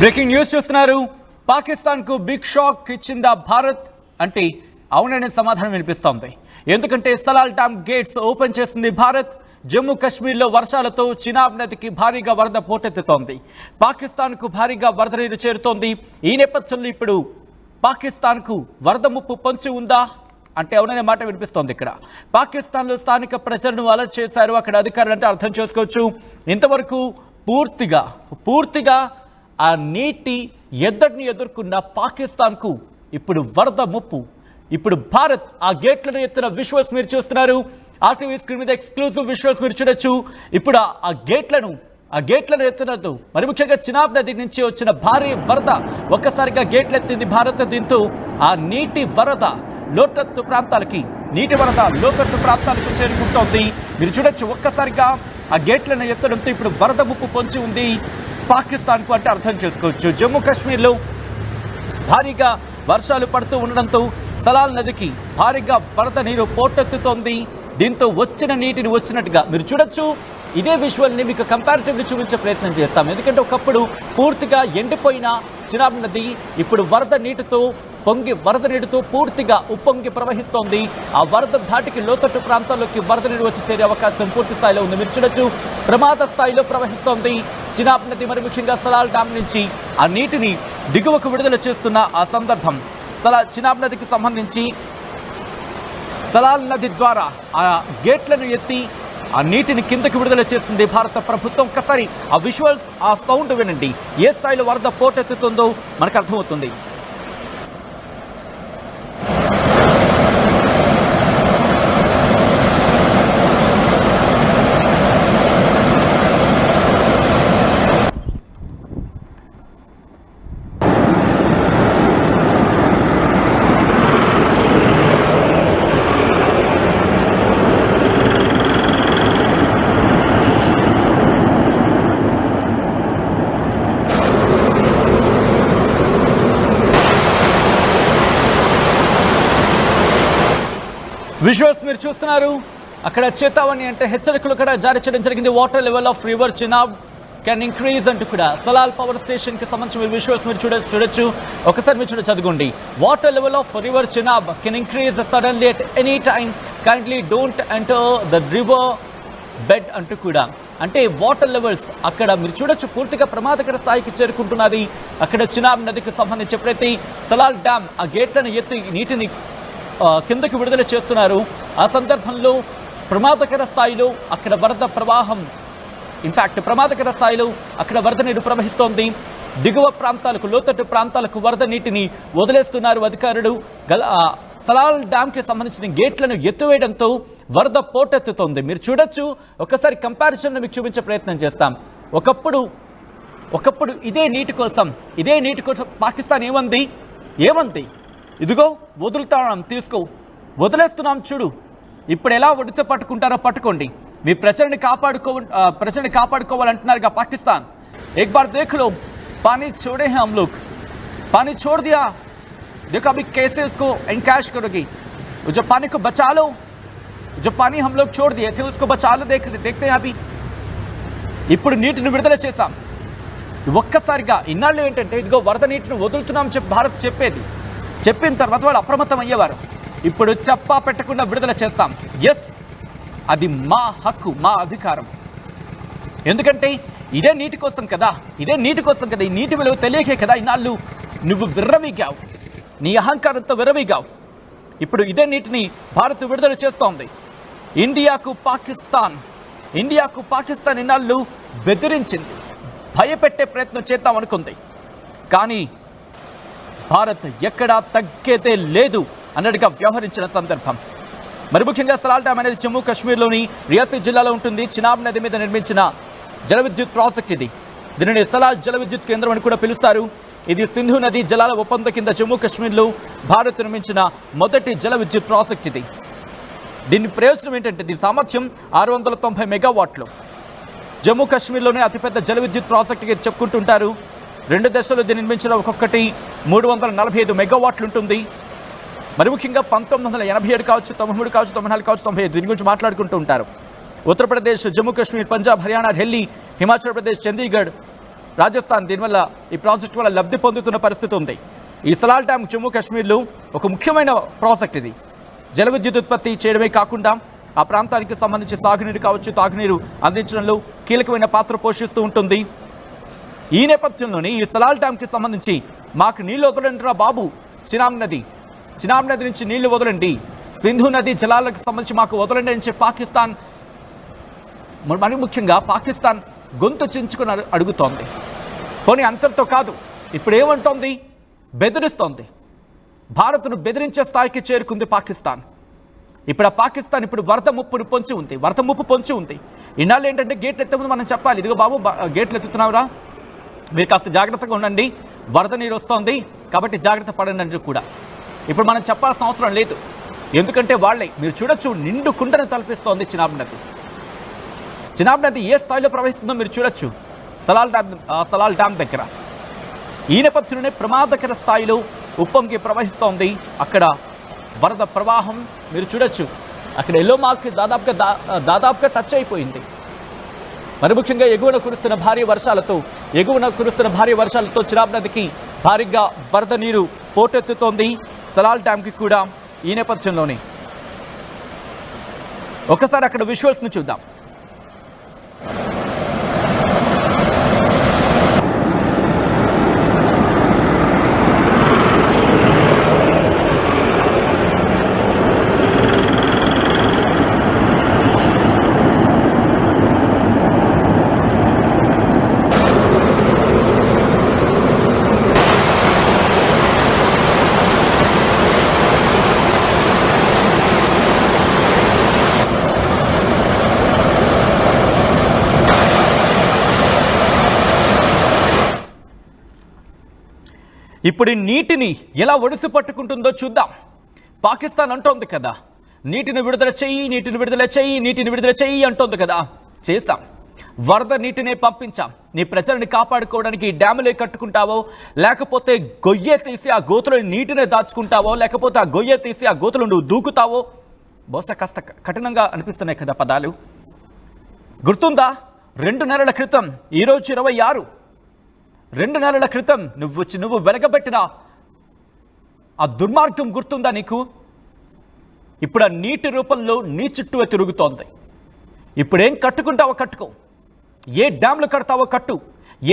Breaking news చూస్తున్నారు. పాకిస్తాన్ కు big shock ఇచ్చిందా భారత్ అంటే అవుననే సమాధానం వినిపిస్తోంది. ఎందుకంటే సలాల్ డ్యామ్ గేట్స్ ఓపెన్ చేసింది భారత్. జమ్మూ కాశ్మీర్లో వర్షాలతో చినాబ్ నదికి భారీగా వరద పోటెత్తుతోంది. పాకిస్తాన్కు భారీగా వరద నీరు చేరుతోంది. ఈ నేపథ్యంలో ఇప్పుడు పాకిస్తాన్కు వరద ముప్పు పొంచి ఉందా అంటే అవుననే మాట వినిపిస్తోంది. ఇక్కడ పాకిస్తాన్లో స్థానిక ప్రజలను అలర్ట్ చేశారు అక్కడ అధికారులు అంటే అర్థం చేసుకోవచ్చు. ఇంతవరకు పూర్తిగా ఆ నీటి ఎద్దడిని ఎదుర్కొన్న పాకిస్తాన్కు ఇప్పుడు వరద ముప్పు. ఇప్పుడు భారత్ ఆ గేట్లను ఎత్తిన విజువల్స్ మీరు చూస్తున్నారు. ఆర్టీవీ స్క్రీన్ మీద ఎక్స్క్లూజివ్ విజువల్స్ మీరు చూడొచ్చు. ఇప్పుడు ఆ గేట్లను ఎత్తినట్టు మరి ముఖ్యంగా చినాబ్ నది నుంచి వచ్చిన భారీ వరద ఒక్కసారిగా గేట్లు ఎత్తింది భారత్. దీంతో ఆ నీటి వరద లోతట్టు ప్రాంతాలకు చేరుకుంటోంది. మీరు చూడొచ్చు ఒక్కసారిగా ఆ గేట్లను ఎత్తడంతో ఇప్పుడు వరద ముప్పు పొంచి ఉంది పాకిస్తాన్కు అంటే అర్థం చేసుకోవచ్చు. జమ్మూ కాశ్మీర్లో భారీగా వర్షాలు పడుతూ ఉండడంతో సలాల్ నదికి భారీగా వరద నీరు పోటెత్తుతోంది. దీంతో వచ్చిన నీటిని వచ్చినట్టుగా మీరు చూడొచ్చు. ఇదే విజువల్ని మీకు కంపారిటివ్లీ చూపించే ప్రయత్నం చేస్తాం. ఎందుకంటే ఒకప్పుడు పూర్తిగా ఎండిపోయిన చినాబ్ నది ఇప్పుడు వరద నీటితో పూర్తిగా ఉప్పొంగి ప్రవహిస్తోంది. ఆ వరద ధాటికి లోతట్టు ప్రాంతాల్లోకి వరద నీరు వచ్చి చేరే అవకాశం పూర్తి స్థాయిలో ఉంది. మీరు చూడొచ్చు ప్రమాద స్థాయిలో ప్రవహిస్తోంది చినాబ్ నది. మరి ముఖ్యంగా సలాల్ డ్యామ్ నుంచి ఆ నీటిని దిగువకు విడుదల చేస్తున్న ఆ సందర్భం. చినాబ్ నదికి సంబంధించి సలాల్ నది ద్వారా ఆ గేట్లను ఎత్తి ఆ నీటిని కిందకి విడుదల చేస్తుంది భారత ప్రభుత్వం. ఒక్కసారి ఆ విజువల్స్ ఆ సౌండ్ వినండి. ఏ స్థాయిలో వరద పోటెత్తుతుందో మనకు అర్థమవుతుంది. విజువల్స్ మీరు చూస్తున్నారు. అక్కడ చేతావని అంటే హెచ్చరికలు కూడా జారీ చేయడం జరిగింది. Water level of river Chenab can increase అంటూ కూడా సలాల్ పవర్ స్టేషన్ కి సంబంధించిన విజువల్స్ మీరు చూడొచ్చు. ఒకసారి మీరు చదువుకోండి. Water level of river Chenab can increase suddenly at any time. Kindly don't enter the river bed అంటూ కూడా అంటే వాటర్ లెవెల్స్ అక్కడ మీరు చూడొచ్చు పూర్తిగా ప్రమాదకర స్థాయికి చేరుకుంటున్నది. అక్కడ చినాబ్ నదికి సంబంధించి ఎప్పుడైతే సలాల్ డ్యామ్ ఆ గేట్లను ఎత్తి నీటిని కిందకి విడుదల చేస్తున్నారు ఆ సందర్భంలో ప్రమాదకర స్థాయిలో అక్కడ వరద ప్రవాహం ప్రమాదకర స్థాయిలో అక్కడ వరద నీరు ప్రవహిస్తోంది. దిగువ ప్రాంతాలకు లోతట్టు ప్రాంతాలకు వరద నీటిని వదిలేస్తున్నారు అధికారులు. సలాల్ డ్యామ్కి సంబంధించిన గేట్లను ఎత్తివేయడంతో వరద పోటెత్తుతోంది. మీరు చూడొచ్చు. ఒకసారి కంపారిజన్ మీకు చూపించే ప్రయత్నం చేస్తాం. ఒకప్పుడు ఇదే నీటి కోసం పాకిస్తాన్ ఏమంది ఇదిగో వదిలేస్తున్నాం చూడు. ఇప్పుడు ఎలా ఒడిసె పట్టుకుంటారో పట్టుకోండి. మీ ప్రజల్ని కాపాడుకోవాలంటున్నారుగా పాకిస్తాన్. एक बार देख लो, पानी छोड़े हैं हम लोग, पानी छोड़ दिया, देखो अभी कैसे उसको एनकैश करोगी. जो पानी को बचा लो, जो पानी हम लोग छोड़ दिए थे उसको बचा लो. देखते हैं अभी ఇప్పుడు నీటిని విడుదల చేశాం. ఒక్కసారిగా ఇన్నాళ్ళు ఏంటంటే ఇదిగో వరద నీటిని వదులుతున్నాం భారత్ చెప్పిన తర్వాత వాళ్ళు అప్రమత్తం అయ్యేవారు. ఇప్పుడు చెప్పా పెట్టకుండా విడుదల చేస్తాం. ఎస్, అది మా హక్కు, మా అధికారం. ఎందుకంటే ఇదే నీటి కోసం కదా. ఈ నీటి విలువ తెలియకే కదా ఇన్నాళ్ళు నువ్వు విర్రవీగావు, నీ అహంకారంతో విర్రవీగావు. ఇప్పుడు ఇదే నీటిని భారత్ విడుదల చేస్తోంది. ఇండియాకు పాకిస్తాన్ ఇన్నాళ్ళు బెదిరించింది, భయపెట్టే ప్రయత్నం చేద్దామనుకుంది. కానీ భారత్ ఎక్కడా తగ్గేదే లేదు అన్నట్టుగా వ్యవహరించిన సందర్భం. మరి ముఖ్యంగా సలాల్ డ్యామ్ అనేది జమ్మూ కాశ్మీర్లోని రియాసీ జిల్లాలో ఉంటుంది. చినాబ్ నది మీద నిర్మించిన జల విద్యుత్ ప్రాజెక్ట్ ఇది. దీనిని సలాల్ జల విద్యుత్ కేంద్రం అని కూడా పిలుస్తారు. ఇది సింధు నది జలాల ఒప్పందం కింద జమ్మూ కాశ్మీర్లో భారత్ నిర్మించిన మొదటి జల విద్యుత్ ప్రాజెక్ట్ ఇది. దీని ప్రయోజనం ఏంటంటే దీని సామర్థ్యం 690 మెగావాట్లు. జమ్మూ కాశ్మీర్లోనే అతిపెద్ద జల విద్యుత్ ప్రాజెక్ట్గా చెప్పుకుంటుంటారు. 2 దశలు దీన్ని నిర్మించిన ఒక్కొక్కటి 345 మెగావాట్లు ఉంటుంది. మరి ముఖ్యంగా 1987 కావచ్చు, 93 కావచ్చు, 94 కావచ్చు, 95 దీని గురించి మాట్లాడుకుంటూ ఉంటారు. ఉత్తరప్రదేశ్, జమ్మూ కాశ్మీర్, పంజాబ్, హర్యానా, ఢిల్లీ, హిమాచల్ ప్రదేశ్, చండీగఢ్ రాజస్థాన్ దీనివల్ల ఈ ప్రాజెక్టు వల్ల లబ్ధి పొందుతున్న పరిస్థితి ఉంది. ఈ సలాల్ డ్యామ్ జమ్మూ కాశ్మీర్లో ఒక ముఖ్యమైన ప్రాజెక్ట్. ఇది జల విద్యుత్ ఉత్పత్తి చేయడమే కాకుండా ఆ ప్రాంతానికి సంబంధించి సాగునీరు కావచ్చు, తాగునీరు అందించడంలో కీలకమైన పాత్ర పోషిస్తూ ఉంటుంది. ఈ నేపథ్యంలోనే ఈ సలాల్ డ్యామ్కి సంబంధించి మాకు నీళ్లు వదలండి రా బాబు, చినాబ్ నది నుంచి నీళ్లు వదలండి, సింధు నది జలాలకు సంబంధించి మాకు వదలండి అని చెప్పి పాకిస్తాన్, మరి ముఖ్యంగా పాకిస్తాన్ గొంతు చించుకుని అడుగుతోంది. పోనీ అంతటితో కాదు, ఇప్పుడు ఏమంటోంది? బెదిరిస్తోంది. భారత్ను బెదిరించే స్థాయికి చేరుకుంది పాకిస్తాన్. ఇప్పుడు ఆ పాకిస్తాన్ ఇప్పుడు వరద ముప్పు పొంచి ఉంది. ఇన్నాళ్ళు ఏంటంటే గేట్లు ఎత్తే ముందు మనం చెప్పాలి, ఇదిగో బాబు గేట్లు ఎత్తుతున్నావురా, మీరు కాస్త జాగ్రత్తగా ఉండండి, వరద నీరు వస్తోంది కాబట్టి జాగ్రత్త పడండి అని కూడా ఇప్పుడు మనం చెప్పాల్సిన అవసరం లేదు. ఎందుకంటే వాళ్ళే మీరు చూడొచ్చు, నిండు కుండను తలపిస్తోంది చినాబ్ నది ఏ స్థాయిలో ప్రవహిస్తుందో మీరు చూడొచ్చు సలాల్ డ్యామ్ దగ్గర. ఈ నేపథ్యంలోనే ప్రమాదకర స్థాయిలో ఉప్పొంగి ప్రవహిస్తోంది. అక్కడ వరద ప్రవాహం మీరు చూడొచ్చు, అక్కడ ఎల్లో మార్క్ దాదాపుగా టచ్ అయిపోయింది. మరి ముఖ్యంగా ఎగువన కురుస్తున్న భారీ వర్షాలతో చినాబ్ నదికి భారీగా వరద నీరు పోటెత్తుతోంది. సలాల్ డ్యామ్కి కూడా ఈ నేపథ్యంలోనే ఒకసారి అక్కడ విజువల్స్ని చూద్దాం. ఇప్పుడు నీటిని ఎలా ఒడిసి పట్టుకుంటుందో చూద్దాం. పాకిస్తాన్ అంటోంది కదా, నీటిని విడుదల చెయ్యి అంటోంది కదా. చేశాం, వరద నీటినే పంపించాం. నీ ప్రజల్ని కాపాడుకోవడానికి డ్యాములే కట్టుకుంటావో, లేకపోతే గొయ్యే తీసి ఆ గోతులో నీటినే దాచుకుంటావో, లేకపోతే ఆ గొయ్యే తీసి ఆ గోతులు నువ్వు దూకుతావో. బహుశా కాస్త కఠినంగా అనిపిస్తున్నాయి కదా పదాలు. గుర్తుందా 2 నెలల క్రితం, ఈరోజు 26, 2 నెలల క్రితం నువ్వు వెనకబెట్టిన ఆ దుర్మార్గం గుర్తుందా నీకు? ఇప్పుడు ఆ నీటి రూపంలో నీ చుట్టూ తిరుగుతోంది. ఇప్పుడేం కట్టుకుంటావో కట్టుకో, ఏ డ్యామ్లు కడతావో కట్టు,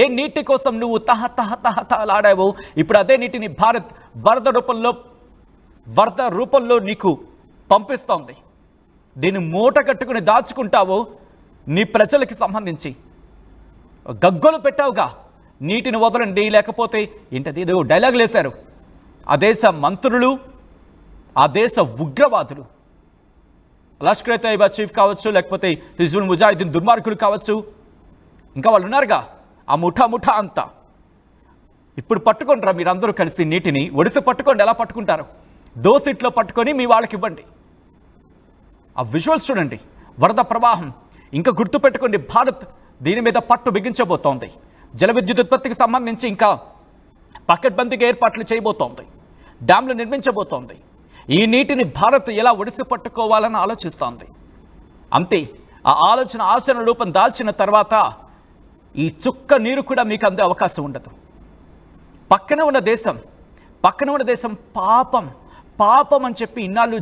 ఏ నీటి కోసం నువ్వు తహతహతహతలాడావో ఇప్పుడు అదే నీటిని భారత్ వరద రూపంలో నీకు పంపిస్తోంది. దీన్ని మూట కట్టుకుని దాచుకుంటావో, నీ ప్రజలకి సంబంధించి గగ్గోలు పెట్టావుగా, నీటిని వదలండి, లేకపోతే ఏంటది ఏదో డైలాగులు వేశారు ఆ దేశ మంత్రులు, ఆ దేశ ఉగ్రవాదులు, లష్కర్ ఏ తోయిబా చీఫ్ కావచ్చు, లేకపోతే హిజ్బుల్ ముజాహిదీన్ దుర్మార్గులు కావచ్చు, ఇంకా వాళ్ళు ఉన్నారుగా ఆ ముఠా అంతా. ఇప్పుడు పట్టుకుంటారా మీరందరూ కలిసి నీటిని ఒడిసి పట్టుకోండి. ఎలా పట్టుకుంటారు? దోసిట్లో పట్టుకొని మీ వాళ్ళకి ఇవ్వండి. ఆ విజువల్స్ చూడండి, వరద ప్రవాహం. ఇంకా గుర్తుపెట్టుకోండి, భారత్ దీని మీద పట్టు బిగించబోతోంది. జల విద్యుత్ ఉత్పత్తికి సంబంధించి ఇంకా పకడ్బందీగా ఏర్పాట్లు చేయబోతోంది, డ్యామ్లు నిర్మించబోతోంది. ఈ నీటిని భారత్ ఎలా ఒడిసి పట్టుకోవాలని ఆలోచిస్తోంది. అంతే, ఆ ఆచరణ రూపం దాల్చిన తర్వాత ఈ చుక్క నీరు కూడా మీకు అందే అవకాశం ఉండదు. పక్కన ఉన్న దేశం పాపం అని చెప్పి ఇన్నాళ్ళు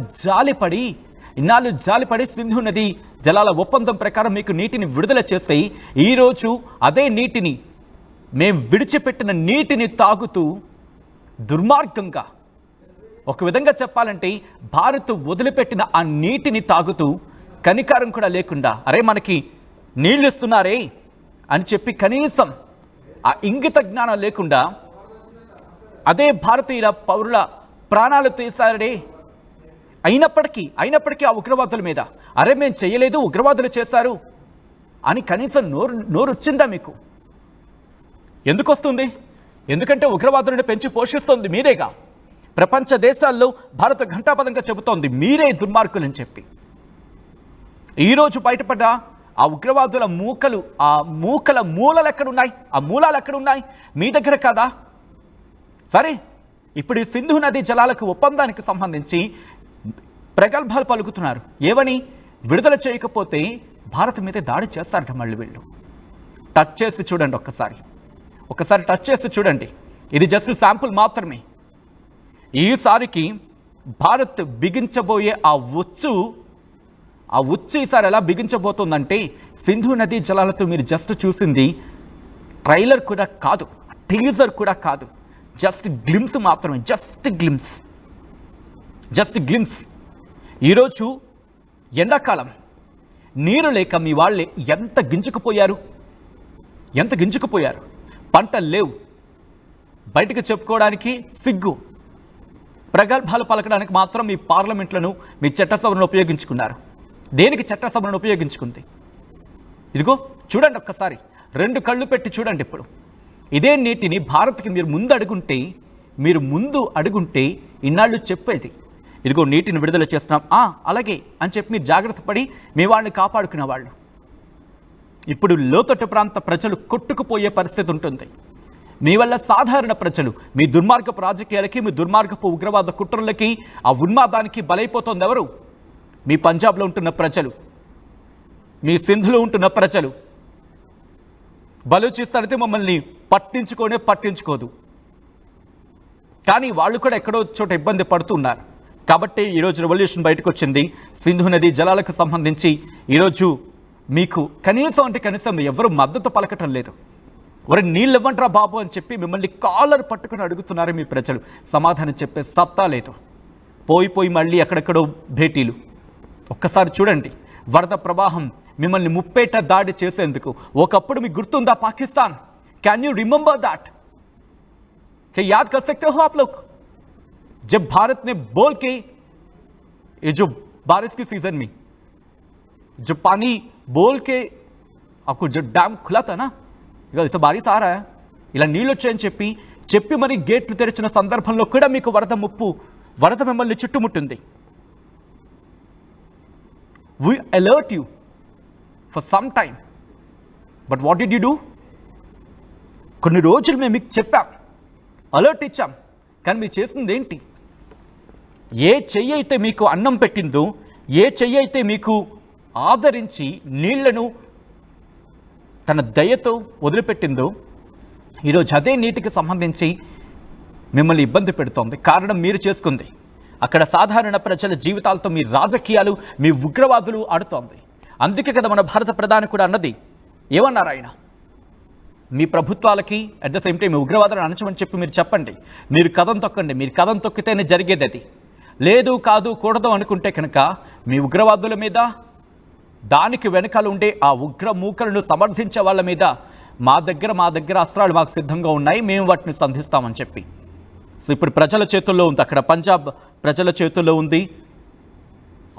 జాలిపడి సింధు నది జలాల ఒప్పందం ప్రకారం మీకు నీటిని విడుదల చేస్తే, ఈరోజు అదే నీటిని, మేము విడిచిపెట్టిన నీటిని తాగుతూ దుర్మార్గంగా, ఒక విధంగా చెప్పాలంటే భారత్ వదిలిపెట్టిన ఆ నీటిని తాగుతూ కనికారం కూడా లేకుండా, అరే మనకి నీళ్ళు ఇస్తున్నారే అని చెప్పి కనీసం ఆ ఇంగిత జ్ఞానం లేకుండా అదే భారతీయుల పౌరుల ప్రాణాలు తీశారే. అయినప్పటికీ ఆ ఉగ్రవాదుల మీద, అరే మేము చేయలేదు ఉగ్రవాదులు చేశారు అని కనీసం నోరు వచ్చిందా మీకు? ఎందుకు వస్తుంది? ఎందుకంటే ఉగ్రవాదులను పెంచి పోషిస్తోంది మీరేగా. ప్రపంచ దేశాల్లో భారత ఘంటాపదంగా చెబుతోంది మీరే దుర్మార్గులని చెప్పి. ఈరోజు బయటపడ్డ ఆ ఉగ్రవాదుల మూకల మూలాలు ఎక్కడున్నాయి? మీ దగ్గర కదా. సరే, ఇప్పుడు ఈ సింధు నది జలాలకు ఒప్పందానికి సంబంధించి ప్రగల్భాలు పలుకుతున్నారు. ఏవని? విడుదల చేయకపోతే భారత్ మీద దాడి చేస్తారట. మళ్ళీ వీళ్ళు టచ్ చేసి చూడండి ఒక్కసారి. ఒకసారి టచ్ చేసి చూడండి. ఇది జస్ట్ శాంపుల్ మాత్రమే. ఈసారికి భారత్ బిగించబోయే ఆ ఉచ్చు ఈసారి ఎలా బిగించబోతుందంటే, సింధు నదీ జలాలతో మీరు జస్ట్ చూసింది ట్రైలర్ కూడా కాదు, టీజర్ కూడా కాదు, జస్ట్ గ్లిమ్స్ మాత్రమే. Just glimpse. ఈరోజు ఎండాకాలం, నీరు లేక మీ వాళ్ళే ఎంత గింజుకుపోయారు. పంటలు లేవు, బయటకు చెప్పుకోవడానికి సిగ్గు, ప్రగల్భాలు పలకడానికి మాత్రం మీ పార్లమెంట్లను, మీ చట్టసభలను ఉపయోగించుకున్నారు. దేనికి చట్టసభలను ఉపయోగించుకుంది? ఇదిగో చూడండి, ఒక్కసారి 2 కళ్ళు పెట్టి చూడండి. ఇప్పుడు ఇదే నీటిని భారత్కి మీరు ముందు అడుగుంటే ఇన్నాళ్ళు చెప్పేది, ఇదిగో నీటిని విడుదల చేస్తున్నాం అలాగే అని చెప్పి మీరు జాగ్రత్త పడి మీ వాళ్ళని కాపాడుకునే వాళ్ళు. ఇప్పుడు లోతట్టు ప్రాంత ప్రజలు కొట్టుకుపోయే పరిస్థితి ఉంటుంది. మీ వల్ల సాధారణ ప్రజలు మీ దుర్మార్గపు రాజకీయాలకి, మీ దుర్మార్గపు ఉగ్రవాద కుట్రలకి, ఆ ఉన్మాదానికి బలైపోతుంది ఎవరు? మీ పంజాబ్లో ఉంటున్న ప్రజలు, మీ సింధులో ఉంటున్న ప్రజలు. బలూచిస్తాన్ అయితే మమ్మల్ని పట్టించుకోదు, కానీ వాళ్ళు కూడా ఎక్కడో చోట ఇబ్బంది పడుతున్నారు. కాబట్టి ఈరోజు రెవల్యూషన్ బయటకు వచ్చింది. సింధు నదీ జలాలకు సంబంధించి ఈరోజు మీకు కనీసం ఎవరు మద్దతు పలకటం లేదు. వారి నీళ్ళు ఇవ్వంటారా బాబు అని చెప్పి మిమ్మల్ని కాలర్ పట్టుకుని అడుగుతున్నారు మీ ప్రజలు. సమాధానం చెప్పే సత్తా లేదు. పోయి మళ్ళీ ఎక్కడెక్కడో భేటీలు. ఒక్కసారి చూడండి, వరద ప్రవాహం మిమ్మల్ని ముప్పేట దాడి చేసేందుకు. ఒకప్పుడు మీకు గుర్తుందా Pakistan? Can you remember that? क्या याद कर सकते हो आप लोग? जब भारत ने बोल के ये जो बारिश की सीजन में जो पानी बोल के आपको जो डैम खुला था ना, इसे बारिश आ रहा है, ఇలా నీళ్ళు వచ్చాయని చెప్పి మరి గేట్లు తెరిచిన సందర్భంలో కూడా మీకు వరద మిమ్మల్ని చుట్టుముట్టింది. We alert you for some time, but what did you do? కొన్ని రోజులు మేము మీకు చెప్పాం, అలర్ట్ ఇచ్చాం, కానీ మీరు చేసింది ఏంటి? ఏ చెయ్యి అయితే మీకు అన్నం పెట్టిందో, ఏ చెయ్యి అయితే మీకు ఆదరించి నీళ్లను తన దయతో వదిలిపెట్టిందో, ఈరోజు అదే నీటికి సంబంధించి మిమ్మల్ని ఇబ్బంది పెడుతోంది. కారణం మీరు చేసుకుంది. అక్కడ సాధారణ ప్రజల జీవితాలతో మీ రాజకీయాలు, మీ ఉగ్రవాదులు ఆడుతోంది. అందుకే కదా మన భారత ప్రధాని కూడా అన్నది, ఏమన్నారు ఆయన? మీ ప్రభుత్వాలకి అట్ ద సేమ్ టైం మీ ఉగ్రవాదాలను అణచమని చెప్పి మీరు చెప్పండి, మీరు కథం తొక్కండి, మీరు కథం తొక్కితేనే జరిగేది అది. లేదు కాదు కూడదు అనుకుంటే కనుక మీ ఉగ్రవాదుల మీద, దానికి వెనకాల ఉండే ఆ ఉగ్ర మూకలను సమర్థించే వాళ్ళ మీద మా దగ్గర అస్త్రాలు మాకు సిద్ధంగా ఉన్నాయి, మేము వాటిని సంధిస్తామని చెప్పి. సో ఇప్పుడు ప్రజల చేతుల్లో ఉంది, అక్కడ పంజాబ్ ప్రజల చేతుల్లో ఉంది.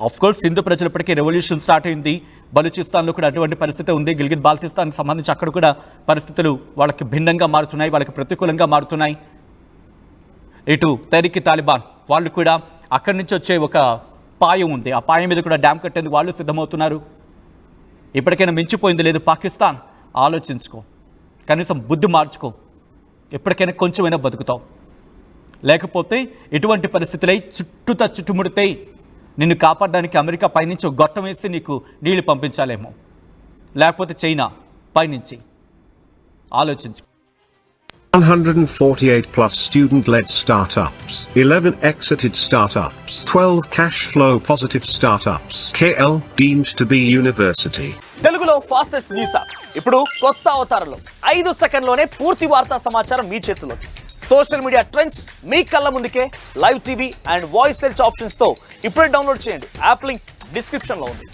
ఆఫ్కోర్స్ సింధు ప్రజలప్పటికీ రెవల్యూషన్ స్టార్ట్ అయింది. బలూచిస్తాన్లో కూడా అటువంటి పరిస్థితి ఉంది. గిల్గిట్ బాల్టిస్తాన్కి సంబంధించి అక్కడ కూడా పరిస్థితులు వాళ్ళకి భిన్నంగా మారుతున్నాయి, వాళ్ళకి ప్రతికూలంగా మారుతున్నాయి. ఇటు తెహ్రీక్ తాలిబాన్ వాళ్ళు కూడా అక్కడి నుంచి వచ్చే ఒక పాయం ఉంది, ఆ పాయం మీద కూడా డ్యామ్ కట్టేందుకు వాళ్ళు సిద్ధమవుతున్నారు. ఇప్పటికైనా మించిపోయింది లేదు పాకిస్తాన్, ఆలోచించుకో, కనీసం బుద్ధి మార్చుకో, ఎప్పటికైనా కొంచెమైనా బతుకుతావు. లేకపోతే ఇటువంటి పరిస్థితులై చుట్టుముడితే నిన్ను కాపాడడానికి అమెరికా పైనుంచి ఒక గొట్టం వేసి నీకు నీళ్లు పంపించాలేమో, లేకపోతే చైనా పైనుంచి. ఆలోచించు. 148 plus student-led startups, 11 exited startups, 12 cash flow positive startups. KL deemed to be university. తెలుగులో ఫాస్టెస్ట్ న్యూస్ యాప్ ఇప్పుడు కొత్త అవతారంలో 5 సెకండ్లోనే పూర్తి వార్తా సమాచారం మీ చేతిలో. సోషల్ మీడియా ట్రెండ్స్ మీ కళ్ళ ముందుకే live TV and voice search options తో ఇప్పుడే డౌన్లోడ్ చేయండి. యాప్ లింక్ డిస్క్రిప్షన్ లో ఉంది.